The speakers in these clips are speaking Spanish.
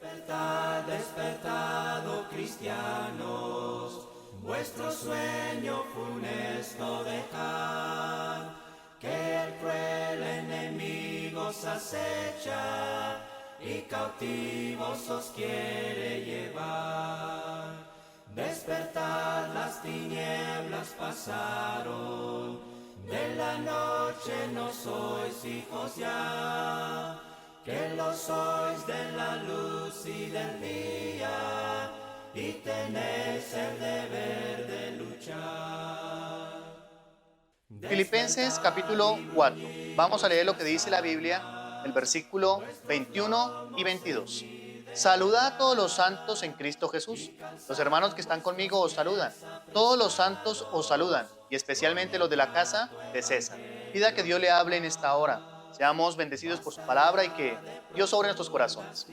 Despertad, despertad, oh cristianos, vuestro sueño funesto dejad, que el cruel enemigo os acecha y cautivos os quiere llevar. Despertad, las tinieblas pasaron, de la noche no sois hijos ya, que lo sois de la luz y del día, y tenéis el deber de luchar. Filipenses capítulo 4. Vamos a leer lo que dice la Biblia, el versículo 21 y 22. Saludad a todos los santos en Cristo Jesús. Los hermanos que están conmigo os saludan. Todos los santos os saludan, y especialmente los de la casa de César. Pida que Dios le hable en esta hora. Seamos bendecidos por su palabra y que Dios sobre nuestros corazones.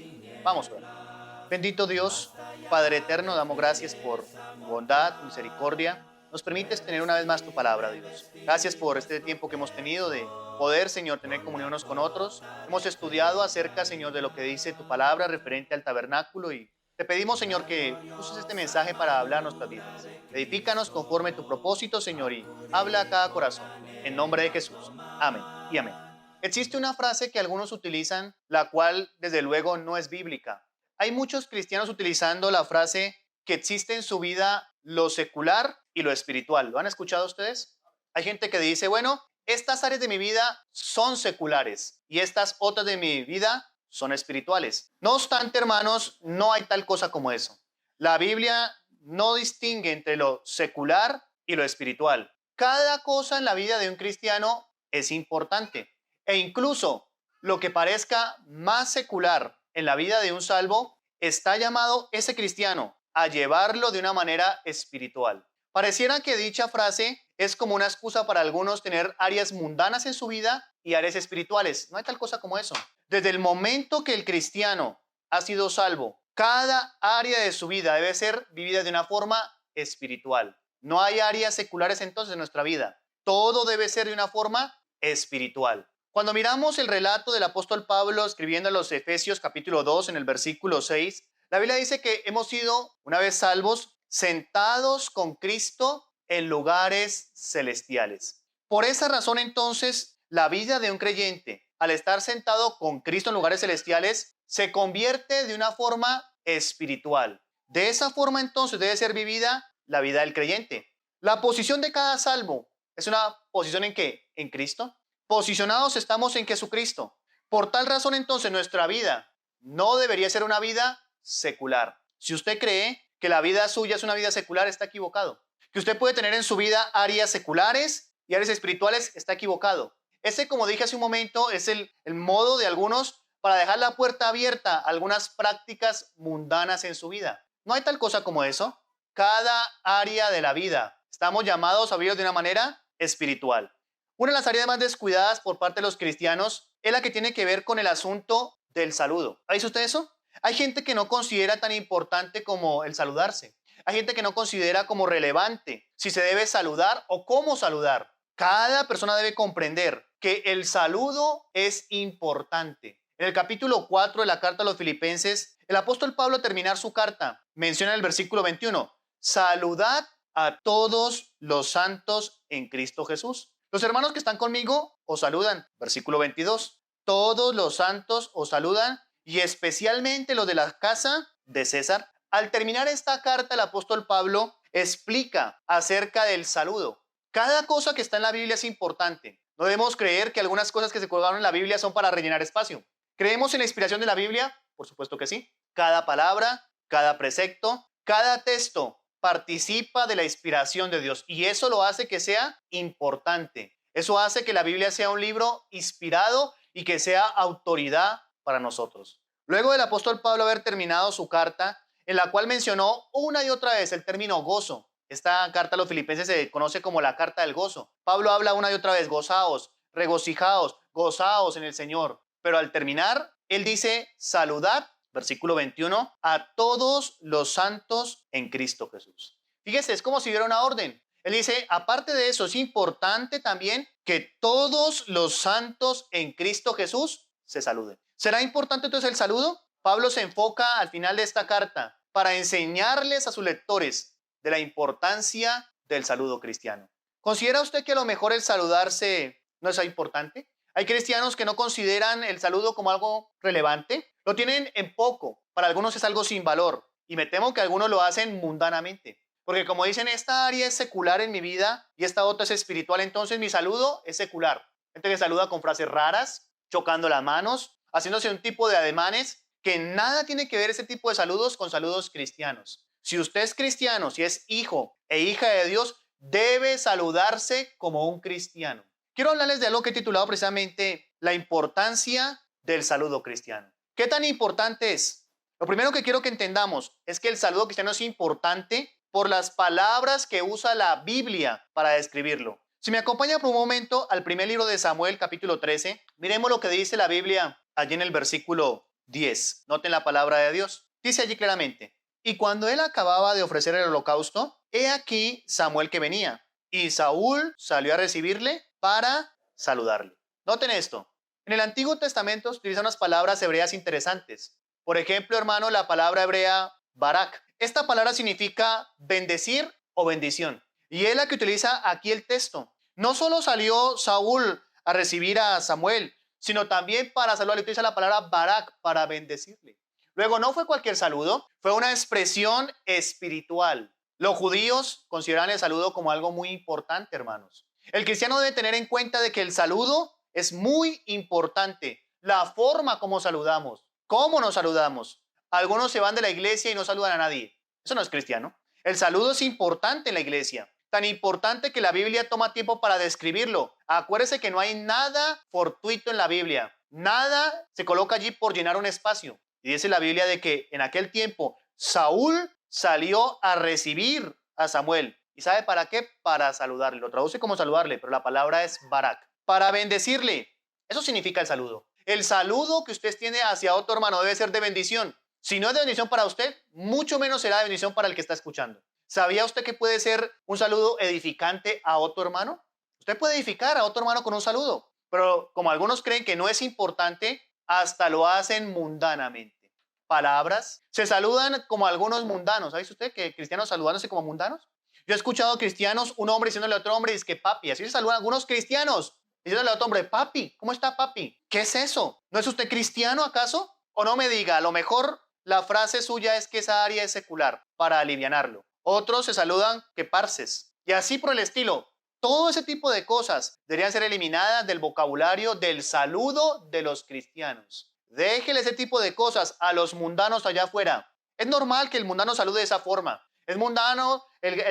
Vamos a orar. Bendito Dios, Padre eterno, damos gracias por tu bondad, tu misericordia. Nos permites tener una vez más tu palabra, Dios. Gracias por este tiempo que hemos tenido de poder, Señor, tener comunión unos con otros. Hemos estudiado acerca, Señor, de lo que dice tu palabra referente al tabernáculo y te pedimos, Señor, que uses este mensaje para hablar nuestras vidas. Edifícanos conforme tu propósito, Señor, y habla a cada corazón. En nombre de Jesús. Amén y amén. Existe una frase que algunos utilizan, la cual, desde luego, no es bíblica. Hay muchos cristianos utilizando la frase que existe en su vida lo secular y lo espiritual. ¿Lo han escuchado ustedes? Hay gente que dice, bueno, estas áreas de mi vida son seculares y estas otras de mi vida son espirituales. No obstante, hermanos, no hay tal cosa como eso. La Biblia no distingue entre lo secular y lo espiritual. Cada cosa en la vida de un cristiano es importante. E incluso lo que parezca más secular en la vida de un salvo, está llamado ese cristiano a llevarlo de una manera espiritual. Pareciera que dicha frase es como una excusa para algunos tener áreas mundanas en su vida y áreas espirituales. No hay tal cosa como eso. Desde el momento que el cristiano ha sido salvo, cada área de su vida debe ser vivida de una forma espiritual. No hay áreas seculares entonces en nuestra vida. Todo debe ser de una forma espiritual. Cuando miramos el relato del apóstol Pablo escribiendo a los Efesios capítulo 2 en el versículo 6, la Biblia dice que hemos sido, una vez salvos, sentados con Cristo en lugares celestiales. Por esa razón entonces, la vida de un creyente, al estar sentado con Cristo en lugares celestiales, se convierte de una forma espiritual. De esa forma entonces debe ser vivida la vida del creyente. La posición de cada salvo es una posición ¿en qué? En Cristo. Posicionados estamos en Jesucristo. Por tal razón entonces nuestra vida no debería ser una vida secular. Si usted cree que la vida suya es una vida secular, está equivocado. Que usted puede tener en su vida áreas seculares y áreas espirituales, está equivocado. Ese, como dije hace un momento, es el modo de algunos para dejar la puerta abierta a algunas prácticas mundanas en su vida. No hay tal cosa como eso. Cada área de la vida estamos llamados a vivir de una manera espiritual. Una de las áreas más descuidadas por parte de los cristianos es la que tiene que ver con el asunto del saludo. ¿Ha visto usted eso? Hay gente que no considera tan importante como el saludarse. Hay gente que no considera como relevante si se debe saludar o cómo saludar. Cada persona debe comprender que el saludo es importante. En el capítulo 4 de la carta a los Filipenses, el apóstol Pablo, al terminar su carta, menciona en el versículo 21, saludad a todos los santos en Cristo Jesús. Los hermanos que están conmigo os saludan. Versículo 22. Todos los santos os saludan y especialmente los de la casa de César. Al terminar esta carta, el apóstol Pablo explica acerca del saludo. Cada cosa que está en la Biblia es importante. No debemos creer que algunas cosas que se colgaron en la Biblia son para rellenar espacio. ¿Creemos en la inspiración de la Biblia? Por supuesto que sí. Cada palabra, cada precepto, cada texto participa de la inspiración de Dios y eso lo hace que sea importante. Eso hace que la Biblia sea un libro inspirado y que sea autoridad para nosotros. Luego del apóstol Pablo haber terminado su carta, en la cual mencionó una y otra vez el término gozo. Esta carta a los Filipenses se conoce como la carta del gozo. Pablo habla una y otra vez, gozaos, regocijaos, gozaos en el Señor. Pero al terminar, él dice, saludad, versículo 21, a todos los santos en Cristo Jesús. Fíjese, es como si hubiera una orden. Él dice, aparte de eso, es importante también que todos los santos en Cristo Jesús se saluden. ¿Será importante entonces el saludo? Pablo se enfoca al final de esta carta para enseñarles a sus lectores de la importancia del saludo cristiano. ¿Considera usted que a lo mejor el saludarse no es importante? Hay cristianos que no consideran el saludo como algo relevante, lo tienen en poco, para algunos es algo sin valor y me temo que algunos lo hacen mundanamente. Porque como dicen, esta área es secular en mi vida y esta otra es espiritual, entonces mi saludo es secular. Gente que saluda con frases raras, chocando las manos, haciéndose un tipo de ademanes que nada tiene que ver ese tipo de saludos con saludos cristianos. Si usted es cristiano, si es hijo e hija de Dios, debe saludarse como un cristiano. Quiero hablarles de algo que he titulado precisamente la importancia del saludo cristiano. ¿Qué tan importante es? Lo primero que quiero que entendamos es que el saludo cristiano es importante por las palabras que usa la Biblia para describirlo. Si me acompaña por un momento al primer libro de Samuel, capítulo 13, miremos lo que dice la Biblia allí en el versículo 10. Noten la palabra de Dios. Dice allí claramente: y cuando él acababa de ofrecer el holocausto, he aquí Samuel que venía, y Saúl salió a recibirle para saludarle. Noten esto. En el Antiguo Testamento se utilizan unas palabras hebreas interesantes. Por ejemplo, hermano, la palabra hebrea barak. Esta palabra significa bendecir o bendición. Y es la que utiliza aquí el texto. No solo salió Saúl a recibir a Samuel, sino también para saludarle utiliza la palabra barak, para bendecirle. Luego, no fue cualquier saludo, fue una expresión espiritual. Los judíos consideran el saludo como algo muy importante, hermanos. El cristiano debe tener en cuenta de que el saludo es muy importante. La forma como saludamos, cómo nos saludamos. Algunos se van de la iglesia y no saludan a nadie. Eso no es cristiano. El saludo es importante en la iglesia. Tan importante que la Biblia toma tiempo para describirlo. Acuérdese que no hay nada fortuito en la Biblia. Nada se coloca allí por llenar un espacio. Y dice la Biblia de que en aquel tiempo Saúl salió a recibir a Samuel. ¿Y sabe para qué? Para saludarle. Lo traduce como saludarle, pero la palabra es barak. Para bendecirle. Eso significa el saludo. El saludo que usted tiene hacia otro hermano debe ser de bendición. Si no es de bendición para usted, mucho menos será de bendición para el que está escuchando. ¿Sabía usted que puede ser un saludo edificante a otro hermano? Usted puede edificar a otro hermano con un saludo, pero como algunos creen que no es importante, hasta lo hacen mundanamente. Palabras, se saludan como algunos mundanos. ¿Sabe usted que cristianos saludándose como mundanos? Yo he escuchado cristianos, un hombre diciéndole a otro hombre, dice que papi, así se saludan algunos cristianos, diciéndole a otro hombre, papi, ¿cómo está papi? ¿Qué es eso? ¿No es usted cristiano acaso? O no me diga, a lo mejor la frase suya es que esa área es secular, para alivianarlo. Otros se saludan que parces. Y así por el estilo. Todo ese tipo de cosas deberían ser eliminadas del vocabulario del saludo de los cristianos. Déjele ese tipo de cosas a los mundanos allá afuera. Es normal que el mundano salude de esa forma. Es mundano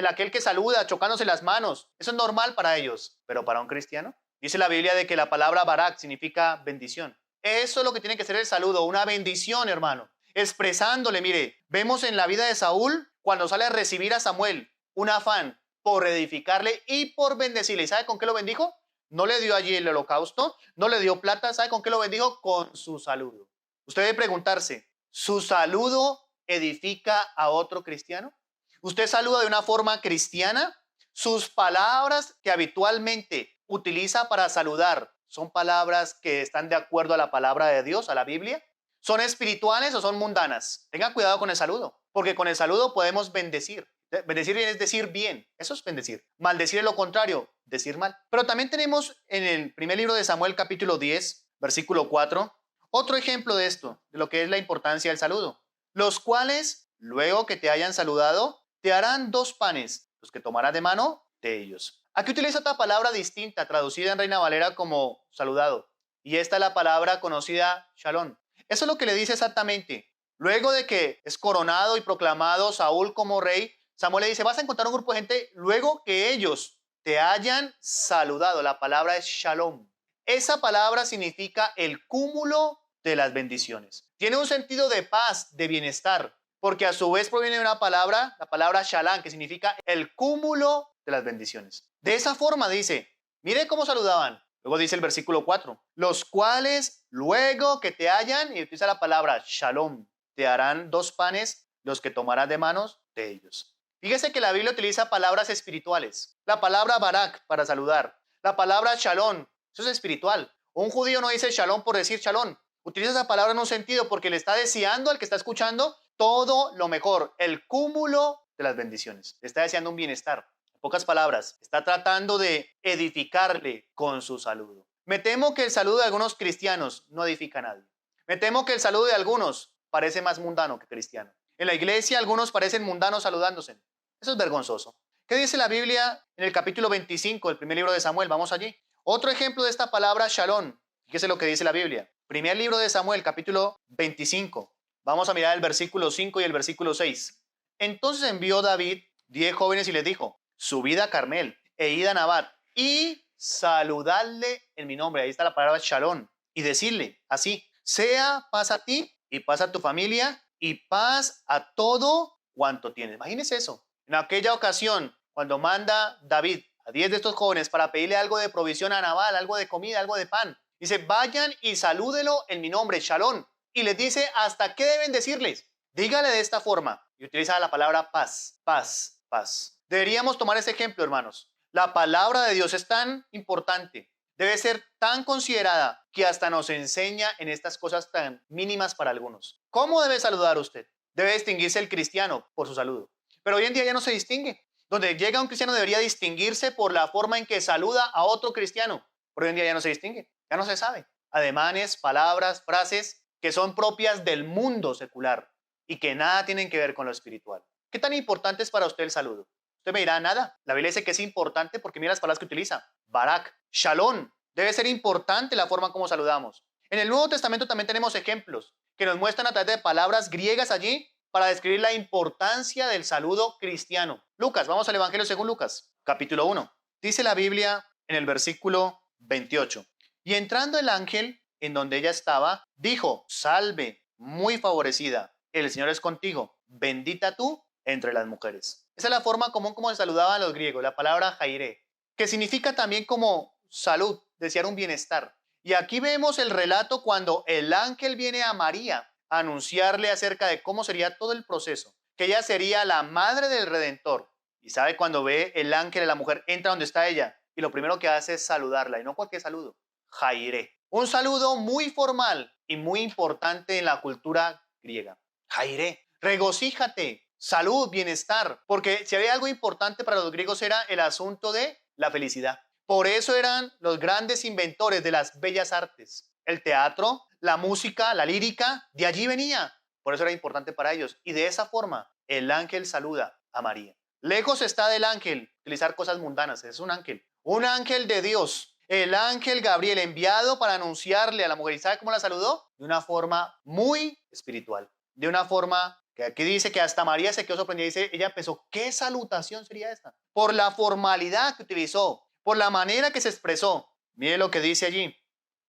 aquel que saluda chocándose las manos. Eso es normal para ellos. Pero para un cristiano, dice la Biblia de que la palabra barak significa bendición. Eso es lo que tiene que ser el saludo, una bendición, hermano. Expresándole, mire, vemos en la vida de Saúl cuando sale a recibir a Samuel un afán por edificarle y por bendecirle. ¿Y sabe con qué lo bendijo? No le dio allí el holocausto, no le dio plata. ¿Sabe con qué lo bendijo? Con su saludo. Usted debe preguntarse, ¿su saludo edifica a otro cristiano? ¿Usted saluda de una forma cristiana? ¿Sus palabras que habitualmente utiliza para saludar son palabras que están de acuerdo a la palabra de Dios, a la Biblia? ¿Son espirituales o son mundanas? Tenga cuidado con el saludo, porque con el saludo podemos bendecir. Bendecir es decir bien, eso es bendecir. Maldecir es lo contrario, decir mal. Pero también tenemos en el primer libro de Samuel, capítulo 10, versículo 4, otro ejemplo de esto, de lo que es la importancia del saludo. Los cuales, luego que te hayan saludado, te harán 2 panes, los que tomarás de mano de ellos. Aquí utiliza otra palabra distinta, traducida en Reina Valera como saludado. Y esta es la palabra conocida shalom. Eso es lo que le dice exactamente. Luego de que es coronado y proclamado Saúl como rey, Samuel le dice, vas a encontrar un grupo de gente luego que ellos te hayan saludado. La palabra es shalom. Esa palabra significa el cúmulo de las bendiciones. Tiene un sentido de paz, de bienestar, porque a su vez proviene de una palabra, la palabra shalom, que significa el cúmulo de las bendiciones. De esa forma dice, mire cómo saludaban. Luego dice el versículo 4, los cuales luego que te hayan, y utiliza la palabra shalom, te harán 2 panes, los que tomarás de manos de ellos. Fíjese que la Biblia utiliza palabras espirituales. La palabra barak para saludar. La palabra shalom, eso es espiritual. Un judío no dice shalom por decir shalom. Utiliza esa palabra en un sentido porque le está deseando al que está escuchando todo lo mejor, el cúmulo de las bendiciones. Le está deseando un bienestar. En pocas palabras, está tratando de edificarle con su saludo. Me temo que el saludo de algunos cristianos no edifica a nadie. Me temo que el saludo de algunos parece más mundano que cristiano. En la iglesia algunos parecen mundanos saludándose. Eso es vergonzoso. ¿Qué dice la Biblia en el capítulo 25 del primer libro de Samuel? Vamos allí. Otro ejemplo de esta palabra shalom. Fíjese lo que dice la Biblia. Primer libro de Samuel, capítulo 25. Vamos a mirar el versículo 5 y el versículo 6. Entonces envió David 10 jóvenes y les dijo, subid a Carmel e id a Nabat y saludadle en mi nombre. Ahí está la palabra shalom. Y decirle así, sea paz a ti y paz a tu familia y paz a todo cuanto tienes. Imagínese eso. En aquella ocasión, cuando manda David a 10 de estos jóvenes para pedirle algo de provisión a Nabal, algo de comida, algo de pan, dice, vayan y salúdelo en mi nombre, shalom. Y les dice hasta qué deben decirles. Dígale de esta forma. Y utiliza la palabra paz, paz, paz. Deberíamos tomar ese ejemplo, hermanos. La palabra de Dios es tan importante, debe ser tan considerada que hasta nos enseña en estas cosas tan mínimas para algunos. ¿Cómo debe saludar usted? Debe distinguirse el cristiano por su saludo. Pero hoy en día ya no se distingue. Donde llega un cristiano debería distinguirse por la forma en que saluda a otro cristiano. Pero hoy en día ya no se distingue, ya no se sabe. Ademanes, palabras, frases que son propias del mundo secular y que nada tienen que ver con lo espiritual. ¿Qué tan importante es para usted el saludo? Usted me dirá, nada. La Biblia dice que es importante porque mira las palabras que utiliza. Barak, shalom. Debe ser importante la forma como saludamos. En el Nuevo Testamento también tenemos ejemplos que nos muestran a través de palabras griegas allí para describir la importancia del saludo cristiano. Lucas, vamos al Evangelio según Lucas, capítulo 1. Dice la Biblia en el versículo 28. Y entrando el ángel en donde ella estaba, dijo, salve, muy favorecida, el Señor es contigo, bendita tú entre las mujeres. Esa es la forma común como se saludaban los griegos, la palabra jairé, que significa también como salud, desear un bienestar. Y aquí vemos el relato cuando el ángel viene a María a anunciarle acerca de cómo sería todo el proceso, que ella sería la madre del Redentor. Y sabe cuando ve el ángel de la mujer, entra donde está ella y lo primero que hace es saludarla, y no cualquier saludo, jairé. Un saludo muy formal y muy importante en la cultura griega. Jairé, regocíjate, salud, bienestar, porque si había algo importante para los griegos era el asunto de la felicidad. Por eso eran los grandes inventores de las bellas artes. El teatro, la música, la lírica, de allí venía. Por eso era importante para ellos. Y de esa forma, el ángel saluda a María. Lejos está del ángel utilizar cosas mundanas. Es un ángel de Dios. El ángel Gabriel enviado para anunciarle a la mujer. ¿Y sabe cómo la saludó? De una forma muy espiritual. De una forma que aquí dice que hasta María se quedó sorprendida. Dice, ella pensó, ¿qué salutación sería esta? Por la formalidad que utilizó, por la manera que se expresó. Mire lo que dice allí.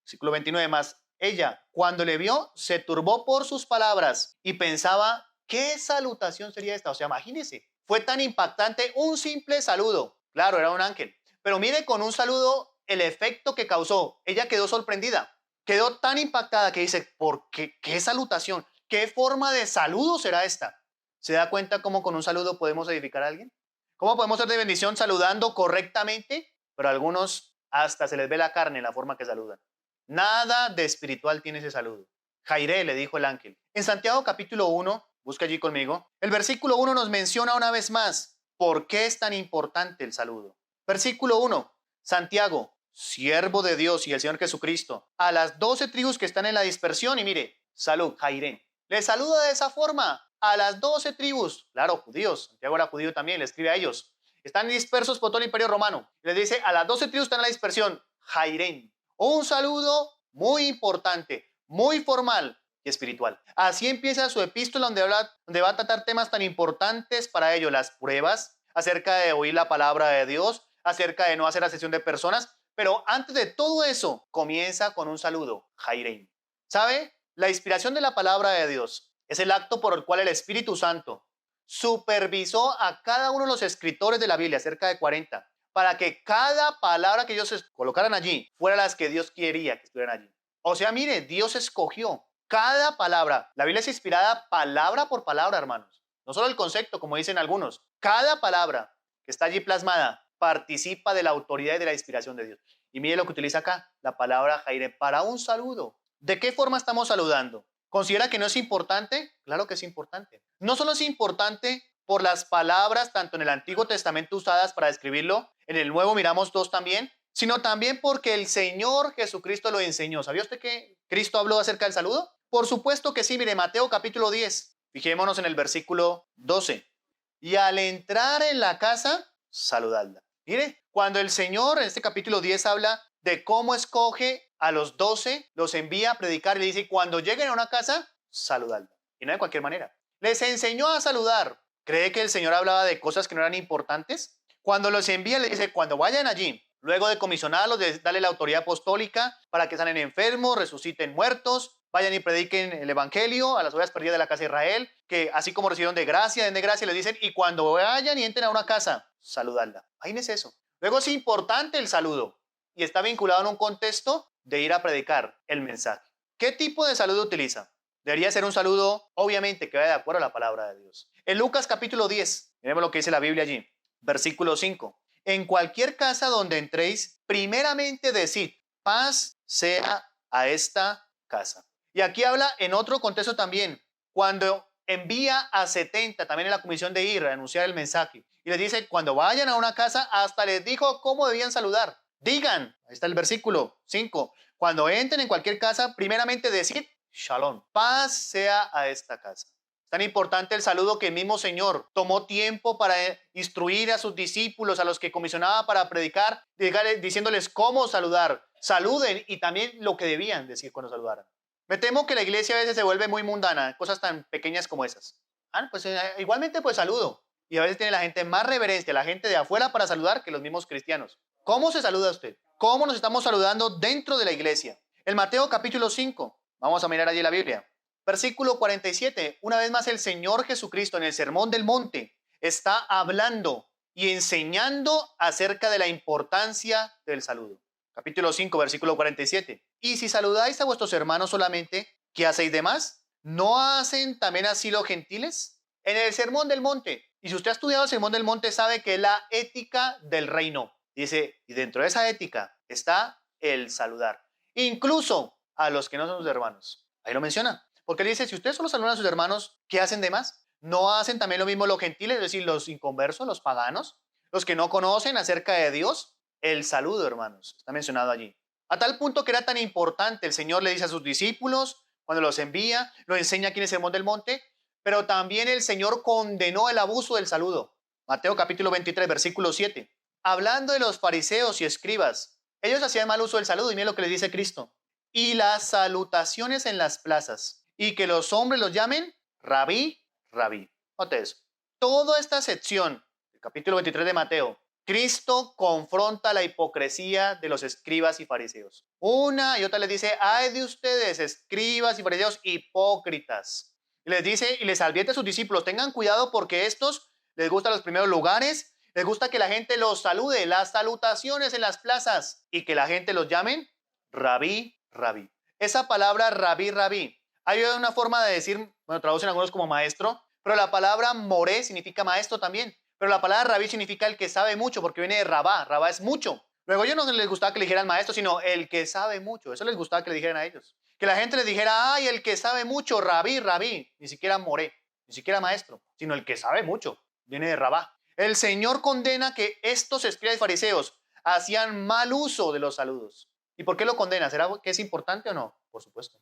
Versículo 29 más. Ella, cuando le vio, se turbó por sus palabras y pensaba, ¿qué salutación sería esta? O sea, imagínese, fue tan impactante un simple saludo. Claro, era un ángel. Pero mire con un saludo el efecto que causó. Ella quedó sorprendida. Quedó tan impactada que dice, ¿por qué? ¿Qué salutación? ¿Qué forma de saludo será esta? ¿Se da cuenta cómo con un saludo podemos edificar a alguien? ¿Cómo podemos ser de bendición saludando correctamente? Pero a algunos hasta se les ve la carne en la forma que saludan. Nada de espiritual tiene ese saludo. Jairé, le dijo el ángel. En Santiago capítulo 1, busca allí conmigo, el versículo 1 nos menciona una vez más por qué es tan importante el saludo. Versículo 1, Santiago, siervo de Dios y el Señor Jesucristo, a las 12 tribus que están en la dispersión, y mire, salud, Jairé. Le saluda de esa forma a las 12 tribus, claro, judíos, Santiago era judío también, le escribe a ellos. Están dispersos por todo el imperio romano. Le dice, a las 12 tribus están en la dispersión, Jairén. Un saludo muy importante, muy formal y espiritual. Así empieza su epístola donde va a tratar temas tan importantes para ello, las pruebas, acerca de oír la palabra de Dios, acerca de no hacer acepción de personas. Pero antes de todo eso, comienza con un saludo, Jairén. ¿Sabe? La inspiración de la palabra de Dios es el acto por el cual el Espíritu Santo supervisó a cada uno de los escritores de la Biblia, cerca de 40, para que cada palabra que ellos colocaran allí fuera las que Dios quería que estuvieran allí. O sea, mire, Dios escogió cada palabra. La Biblia es inspirada palabra por palabra, hermanos. No solo el concepto, como dicen algunos. Cada palabra que está allí plasmada participa de la autoridad y de la inspiración de Dios. Y mire lo que utiliza acá, la palabra Jairé, para un saludo ¿De qué forma estamos saludando? ¿Considera que no es importante? Claro que es importante. No solo es importante por las palabras, tanto en el Antiguo Testamento usadas para describirlo, en el Nuevo miramos dos también, sino también porque el Señor Jesucristo lo enseñó. ¿Sabía usted que Cristo habló acerca del saludo? Por supuesto que sí, mire, Mateo capítulo 10. Fijémonos en el versículo 12. Y al entrar en la casa, saludadla. Mire, cuando el Señor en este capítulo 10 habla de cómo escoge a los 12, los envía a predicar y le dice, cuando lleguen a una casa, saludadla. Y no de cualquier manera. Les enseñó a saludar. ¿Cree que el Señor hablaba de cosas que no eran importantes? Cuando los envía, le dice, cuando vayan allí, luego de comisionarlos, de darle la autoridad apostólica para que sanen enfermos, resuciten muertos, vayan y prediquen el evangelio a las ovejas perdidas de la casa de Israel, que así como recibieron de gracia, den de gracia, les dicen, y cuando vayan y entren a una casa, saludadla. Ahí es eso. Luego es importante el saludo y está vinculado en un contexto de ir a predicar el mensaje. ¿Qué tipo de saludo utiliza? Debería ser un saludo, obviamente, que vaya de acuerdo a la palabra de Dios. En Lucas capítulo 10, miremos lo que dice la Biblia allí, versículo 5. En cualquier casa donde entréis, primeramente decid, paz sea a esta casa. Y aquí habla en otro contexto también, cuando envía a 70, también en la comisión de ir a anunciar el mensaje. Y les dice, cuando vayan a una casa, hasta les dijo cómo debían saludar. Digan, ahí está el versículo 5, cuando entren en cualquier casa, primeramente decid, shalom, paz sea a esta casa. Es tan importante el saludo que el mismo Señor tomó tiempo para instruir a sus discípulos, a los que comisionaba para predicar, diciéndoles cómo saludar. Saluden y también lo que debían decir cuando saludaran. Me temo que la iglesia a veces se vuelve muy mundana, cosas tan pequeñas como esas. Pues igualmente pues saludo. Y a veces tiene la gente más reverencia, la gente de afuera para saludar que los mismos cristianos. ¿Cómo se saluda usted? ¿Cómo nos estamos saludando dentro de la iglesia? En Mateo capítulo 5, vamos a mirar allí la Biblia. Versículo 47, una vez más el Señor Jesucristo en el Sermón del Monte está hablando y enseñando acerca de la importancia del saludo. Capítulo 5, versículo 47. Y si saludáis a vuestros hermanos solamente, ¿qué hacéis de más? ¿No hacen también así los gentiles? En el Sermón del Monte, y si usted ha estudiado el Sermón del Monte, sabe que es la ética del reino. Dice, y dentro de esa ética está el saludar, incluso a los que no son sus hermanos. Ahí lo menciona. Porque él dice, si ustedes solo saludan a sus hermanos, ¿qué hacen de más? ¿No hacen también lo mismo los gentiles, es decir, los inconversos, los paganos, los que no conocen acerca de Dios? El saludo, hermanos, está mencionado allí. A tal punto que era tan importante, el Señor le dice a sus discípulos, cuando los envía, lo enseña aquí en el Sermón del Monte, pero también el Señor condenó el abuso del saludo. Mateo capítulo 23, versículo 7. Hablando de los fariseos y escribas, ellos hacían mal uso del saludo y miren lo que les dice Cristo. Y las salutaciones en las plazas, y que los hombres los llamen rabí, rabí. Note eso. Toda esta sección, el capítulo 23 de Mateo, Cristo confronta la hipocresía de los escribas y fariseos. Una y otra les dice, ay de ustedes, escribas y fariseos hipócritas. Y les dice y les advierte a sus discípulos, tengan cuidado porque estos les gustan los primeros lugares, les gusta que la gente los salude, las salutaciones en las plazas, y que la gente los llamen rabí, rabí. Esa palabra rabí, rabí, hay una forma de decir, bueno, traducen algunos como maestro, pero la palabra moré significa maestro también. Pero la palabra rabí significa el que sabe mucho, porque viene de rabá. Rabá es mucho. Luego a ellos no les gustaba que le dijeran maestro, sino el que sabe mucho. Eso les gustaba que le dijeran a ellos. Que la gente les dijera, ay, el que sabe mucho, rabí, rabí. Ni siquiera moré, ni siquiera maestro, sino el que sabe mucho. Viene de rabá. El Señor condena que estos escribas y fariseos hacían mal uso de los saludos. ¿Y por qué lo condena? ¿Será que es importante o no? Por supuesto.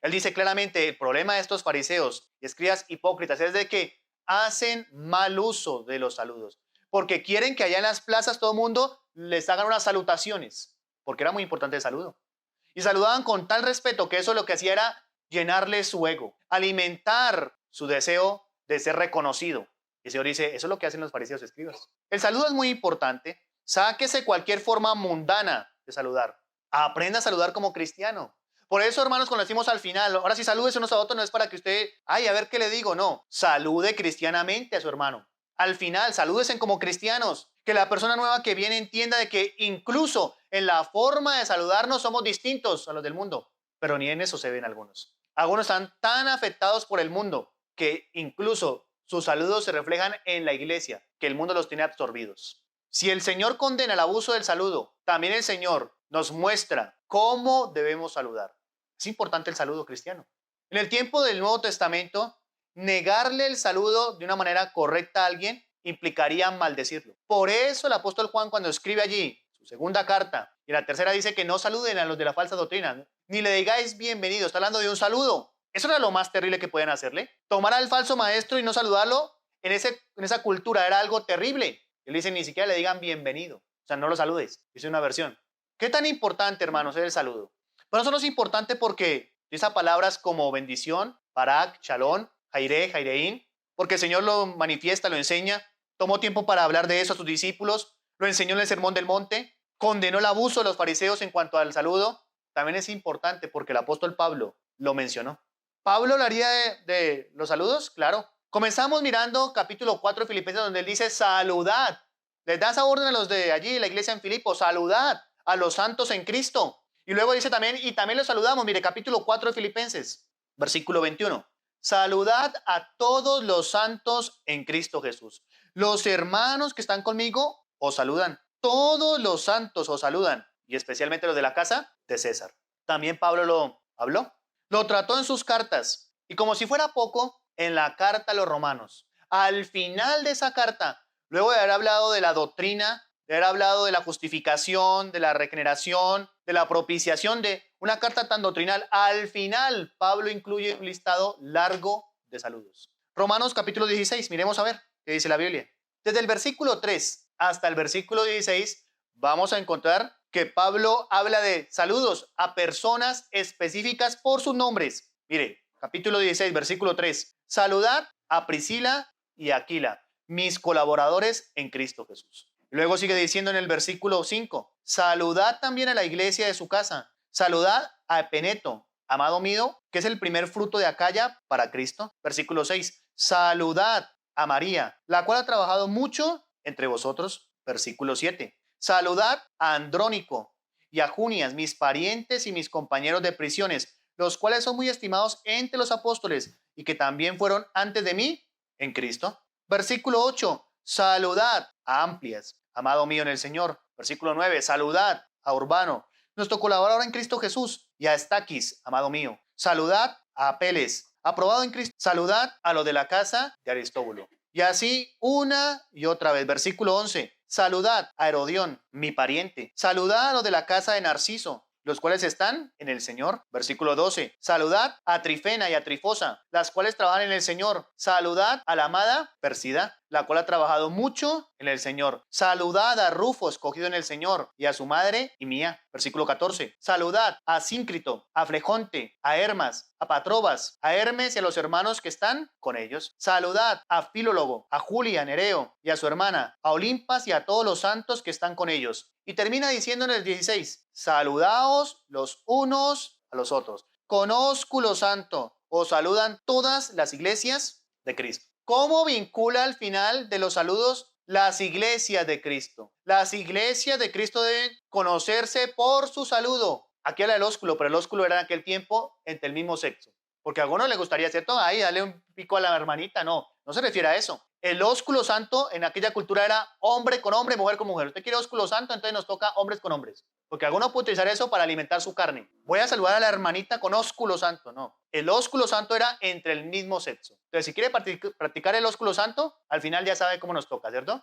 Él dice claramente, el problema de estos fariseos y escribas hipócritas es de que hacen mal uso de los saludos, porque quieren que allá en las plazas todo el mundo les hagan unas salutaciones, porque era muy importante el saludo. Y saludaban con tal respeto que eso lo que hacía era llenarle su ego, alimentar su deseo de ser reconocido. Y el Señor dice, eso es lo que hacen los fariseos y escribas. El saludo es muy importante. Sáquese cualquier forma mundana de saludar. Aprenda a saludar como cristiano. Por eso, hermanos, cuando decimos al final, ahora sí salúdese unos a otros, no es para que usted, ay, a ver qué le digo, no. Salude cristianamente a su hermano. Al final, salúdesen como cristianos. Que la persona nueva que viene entienda de que incluso en la forma de saludarnos somos distintos a los del mundo. Pero ni en eso se ven algunos. Algunos están tan afectados por el mundo que incluso sus saludos se reflejan en la iglesia, que el mundo los tiene absorbidos. Si el Señor condena el abuso del saludo, también el Señor nos muestra cómo debemos saludar. Es importante el saludo cristiano. En el tiempo del Nuevo Testamento, negarle el saludo de una manera correcta a alguien implicaría maldecirlo. Por eso el apóstol Juan, cuando escribe allí su segunda carta y la tercera, dice que no saluden a los de la falsa doctrina, ni le digáis bienvenido. Está hablando de un saludo. Eso era lo más terrible que podían hacerle. Tomar al falso maestro y no saludarlo, en esa cultura era algo terrible. Él dice, ni siquiera le digan bienvenido. O sea, no lo saludes. Dice una versión. ¿Qué tan importante, hermanos, es el saludo? Para nosotros es importante porque utiliza palabras como bendición, barak, shalom, jairé, jaireín, porque el Señor lo manifiesta, lo enseña. Tomó tiempo para hablar de eso a sus discípulos, lo enseñó en el Sermón del Monte, condenó el abuso de los fariseos en cuanto al saludo. También es importante porque el apóstol Pablo lo mencionó. ¿Pablo hablaría de los saludos? Claro. Comenzamos mirando capítulo 4 de Filipenses, donde él dice, saludad. Les da esa orden a los de allí, la iglesia en Filipo, saludad a los santos en Cristo. Y luego dice también, y también los saludamos, mire, capítulo 4 de Filipenses, versículo 21. Saludad a todos los santos en Cristo Jesús. Los hermanos que están conmigo os saludan. Todos los santos os saludan. Y especialmente los de la casa de César. También Pablo lo habló. Lo trató en sus cartas. Y como si fuera poco, en la carta a los romanos. Al final de esa carta, luego de haber hablado de la doctrina, de haber hablado de la justificación, de la regeneración, de la propiciación, de una carta tan doctrinal, al final Pablo incluye un listado largo de saludos. Romanos capítulo 16, miremos a ver qué dice la Biblia. Desde el versículo 3 hasta el versículo 16 vamos a encontrar que Pablo habla de saludos a personas específicas por sus nombres. Mire, capítulo 16, versículo 3. Saludad a Priscila y Aquila, mis colaboradores en Cristo Jesús. Luego sigue diciendo en el versículo 5, saludad también a la iglesia de su casa. Saludad a Epeneto, amado mío, que es el primer fruto de Acaya para Cristo. Versículo 6, saludad a María, la cual ha trabajado mucho entre vosotros. Versículo 7, saludad a Andrónico y a Junias, mis parientes y mis compañeros de prisiones, los cuales son muy estimados entre los apóstoles y que también fueron antes de mí en Cristo. Versículo 8, saludad a Amplias, amado mío en el Señor. Versículo 9, saludad a Urbano, nuestro colaborador en Cristo Jesús, y a Estaquis, amado mío. Saludad a Apeles, aprobado en Cristo. Saludad a los de la casa de Aristóbulo. Y así una y otra vez. Versículo 11, saludad a Herodión, mi pariente. Saludad a los de la casa de Narciso, los cuales están en el Señor. Versículo 12. Saludad a Trifena y a Trifosa, las cuales trabajan en el Señor. Saludad a la amada Persida, la cual ha trabajado mucho en el Señor. Saludad a Rufo, escogido en el Señor, y a su madre y mía. Versículo 14. Saludad a Síncrito, a Flegonte, a Hermas, a Patrobas, a Hermes y a los hermanos que están con ellos. Saludad a Filólogo, a Julia, Nereo y a su hermana, a Olimpas y a todos los santos que están con ellos. Y termina diciendo en el 16, saludaos los unos a los otros. Con ósculo santo os saludan todas las iglesias de Cristo. ¿Cómo vincula al final de los saludos las iglesias de Cristo? Las iglesias de Cristo deben conocerse por su saludo. Aquí habla del ósculo, pero el ósculo era en aquel tiempo entre el mismo sexo. Porque a algunos les gustaría, ¿cierto? Ahí, dale un pico a la hermanita. No, no se refiere a eso. El ósculo santo en aquella cultura era hombre con hombre, mujer con mujer. Usted quiere ósculo santo, entonces nos toca hombres con hombres. Porque alguno puede utilizar eso para alimentar su carne. Voy a saludar a la hermanita con ósculo santo. No, el ósculo santo era entre el mismo sexo. Entonces, si quiere practicar el ósculo santo, al final ya sabe cómo nos toca, ¿cierto?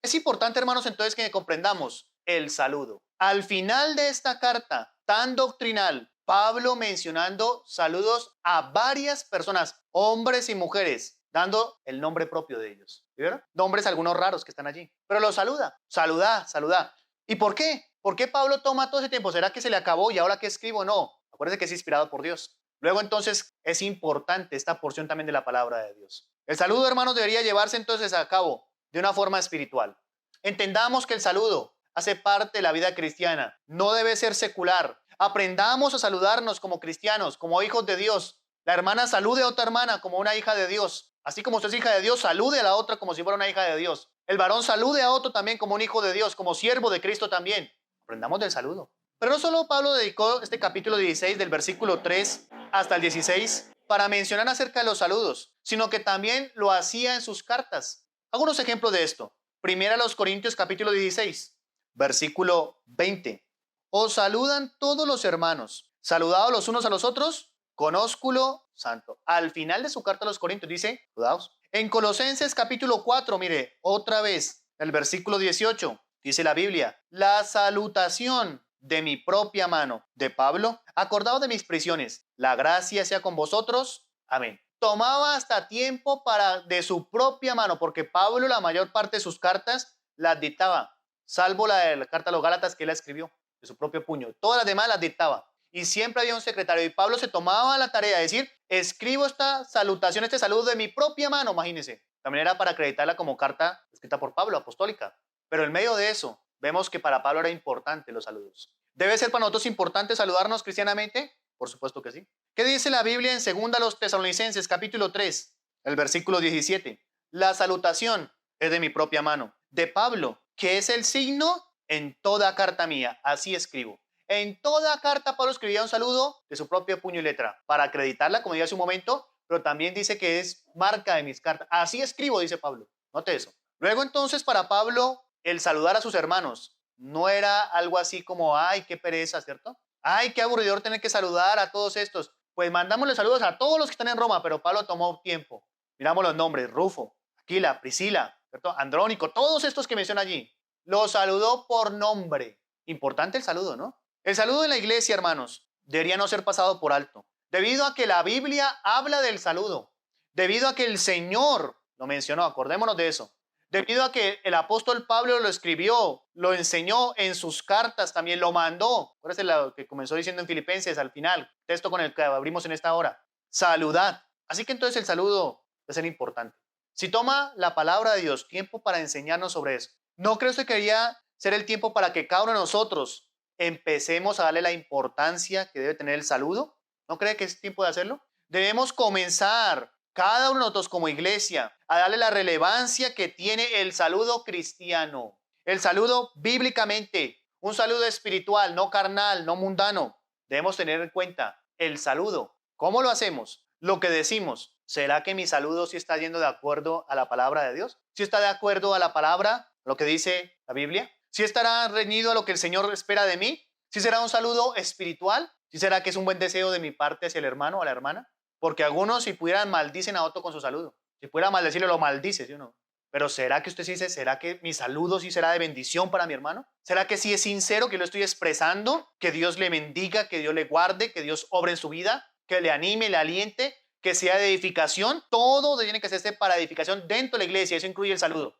Es importante, hermanos, entonces que comprendamos el saludo. Al final de esta carta tan doctrinal, Pablo mencionando saludos a varias personas, hombres y mujeres, dando el nombre propio de ellos. ¿Vieron? Nombres algunos raros que están allí. Pero los saluda. Saluda. ¿Y por qué? ¿Por qué Pablo toma todo ese tiempo? ¿Será que se le acabó y ahora qué escribo? No. Acuérdense que es inspirado por Dios. Luego entonces es importante esta porción también de la palabra de Dios. El saludo, hermanos, debería llevarse entonces a cabo de una forma espiritual. Entendamos que el saludo hace parte de la vida cristiana. No debe ser secular. Aprendamos a saludarnos como cristianos, como hijos de Dios. La hermana salude a otra hermana como una hija de Dios. Así como usted es hija de Dios, salude a la otra como si fuera una hija de Dios. El varón salude a otro también como un hijo de Dios, como siervo de Cristo también. Aprendamos del saludo. Pero no solo Pablo dedicó este capítulo 16 del versículo 3 hasta el 16 para mencionar acerca de los saludos, sino que también lo hacía en sus cartas. Algunos ejemplos de esto. Primera a los Corintios capítulo 16, versículo 20. Os saludan todos los hermanos. Saludados los unos a los otros con ósculo santo. Al final de su carta a los Corintios dice, saludados. En Colosenses capítulo 4, mire, otra vez, el versículo 18, dice la Biblia, la salutación de mi propia mano, de Pablo, acordado de mis prisiones, la gracia sea con vosotros. Amén. Tomaba hasta tiempo de su propia mano, porque Pablo la mayor parte de sus cartas las dictaba, salvo la de la carta a los Gálatas que él escribió de su propio puño. Todas las demás las dictaba. Y siempre había un secretario. Y Pablo se tomaba la tarea de decir, escribo esta salutación, este saludo de mi propia mano, imagínense. También era para acreditarla como carta escrita por Pablo, apostólica. Pero en medio de eso, vemos que para Pablo era importante los saludos. ¿Debe ser para nosotros importante saludarnos cristianamente? Por supuesto que sí. ¿Qué dice la Biblia en 2 los Tesalonicenses, capítulo 3, el versículo 17? La salutación es de mi propia mano, de Pablo, que es el signo en toda carta mía. Así escribo. En toda carta Pablo escribía un saludo de su propio puño y letra, para acreditarla, como dije hace un momento, pero también dice que es marca de mis cartas. Así escribo, dice Pablo. Note eso. Luego entonces para Pablo el saludar a sus hermanos no era algo así como, ay, qué pereza, ¿cierto? Ay, qué aburridor tener que saludar a todos estos. Pues mandámosle saludos a todos los que están en Roma, pero Pablo tomó tiempo. Miramos los nombres, Rufo, Aquila, Priscila, ¿cierto? Andrónico, todos estos que menciona allí. Los saludó por nombre. Importante el saludo, ¿no? El saludo en la iglesia, hermanos, debería no ser pasado por alto, debido a que la Biblia habla del saludo, debido a que el Señor lo mencionó, acordémonos de eso, debido a que el apóstol Pablo lo escribió, lo enseñó en sus cartas, también lo mandó. Acuérdense lo que comenzó diciendo en Filipenses al final, texto con el que abrimos en esta hora. Saludad. Así que entonces el saludo debe ser importante. Si toma la palabra de Dios tiempo para enseñarnos sobre eso, ¿no cree usted que debería ser el tiempo para que cada uno de nosotros empecemos a darle la importancia que debe tener el saludo? ¿No cree que es tiempo de hacerlo? Debemos comenzar, cada uno de nosotros como iglesia, a darle la relevancia que tiene el saludo cristiano. El saludo bíblicamente, un saludo espiritual, no carnal, no mundano. Debemos tener en cuenta el saludo. ¿Cómo lo hacemos? Lo que decimos. ¿Será que mi saludo sí está yendo de acuerdo a la palabra de Dios? ¿Sí está de acuerdo a la palabra, lo que dice la Biblia? ¿Sí estará reñido a lo que el Señor espera de mí? ¿Sí será un saludo espiritual? ¿Sí será que es un buen deseo de mi parte hacia el hermano o a la hermana? Porque algunos, si pudieran, maldicen a otro con su saludo. Si pudiera maldecirlo, lo maldice, ¿sí o no? Pero ¿será que usted sí dice, será que mi saludo sí será de bendición para mi hermano? ¿Será que sí es sincero, que lo estoy expresando? Que Dios le bendiga, que Dios le guarde, que Dios obre en su vida, que le anime, le aliente, que sea de edificación. Todo tiene que hacerse para edificación dentro de la iglesia. Eso incluye el saludo.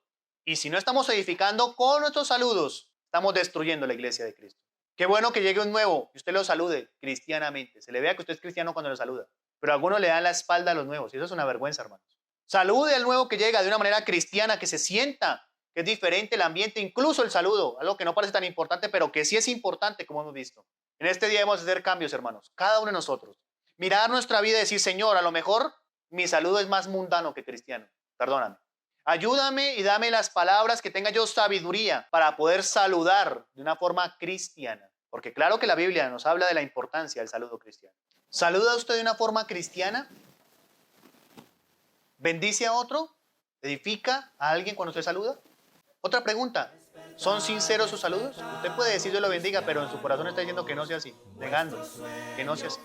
Y si no estamos edificando con nuestros saludos, estamos destruyendo la iglesia de Cristo. Qué bueno que llegue un nuevo y usted lo salude cristianamente. Se le vea que usted es cristiano cuando lo saluda. Pero algunos le dan la espalda a los nuevos y eso es una vergüenza, hermanos. Salude al nuevo que llega de una manera cristiana, que se sienta, que es diferente el ambiente, incluso el saludo, algo que no parece tan importante, pero que sí es importante, como hemos visto. En este día debemos hacer cambios, hermanos, cada uno de nosotros. Mirar nuestra vida y decir, Señor, a lo mejor mi saludo es más mundano que cristiano. Perdóname. Ayúdame y dame las palabras que tenga yo sabiduría para poder saludar de una forma cristiana. Porque claro que la Biblia nos habla de la importancia del saludo cristiano. ¿Saluda usted de una forma cristiana? ¿Bendice a otro? ¿Edifica a alguien cuando usted saluda? Otra pregunta. ¿Son sinceros sus saludos? Usted puede decir Dios lo bendiga, pero en su corazón está diciendo que no sea así, negando que no sea así.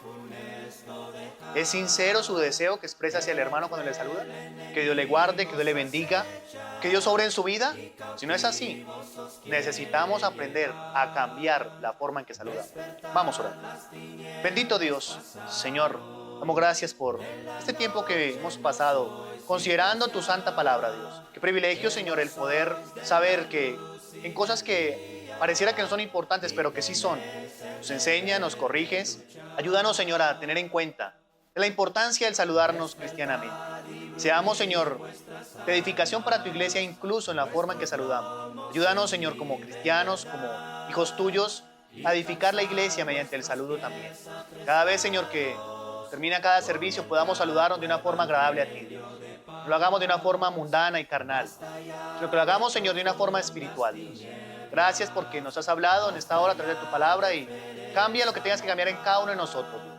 ¿Es sincero su deseo que expresa hacia el hermano cuando le saluda? Que Dios le guarde, que Dios le bendiga, que Dios obre en su vida. Si no es así, necesitamos aprender a cambiar la forma en que saludamos. Vamos a orar. Bendito Dios, Señor, damos gracias por este tiempo que hemos pasado considerando tu santa palabra, Dios. Qué privilegio, Señor, el poder saber que en cosas que pareciera que no son importantes, pero que sí son, nos enseña, nos corriges. Ayúdanos, Señor, a tener en cuenta la importancia del saludarnos cristianamente. Seamos, Señor, de edificación para tu iglesia, incluso en la forma en que saludamos. Ayúdanos, Señor, como cristianos, como hijos tuyos, a edificar la iglesia mediante el saludo también. Cada vez, Señor, que termina cada servicio, podamos saludarnos de una forma agradable a ti, Dios. No lo hagamos de una forma mundana y carnal, sino que lo hagamos, Señor, de una forma espiritual, Dios. Gracias porque nos has hablado en esta hora a través de tu palabra y cambia lo que tengas que cambiar en cada uno de nosotros, Dios.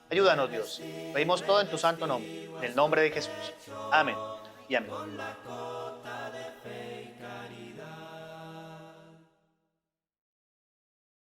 Ayúdanos, Dios. Pedimos todo en tu santo nombre, en el nombre de Jesús. Amén y amén.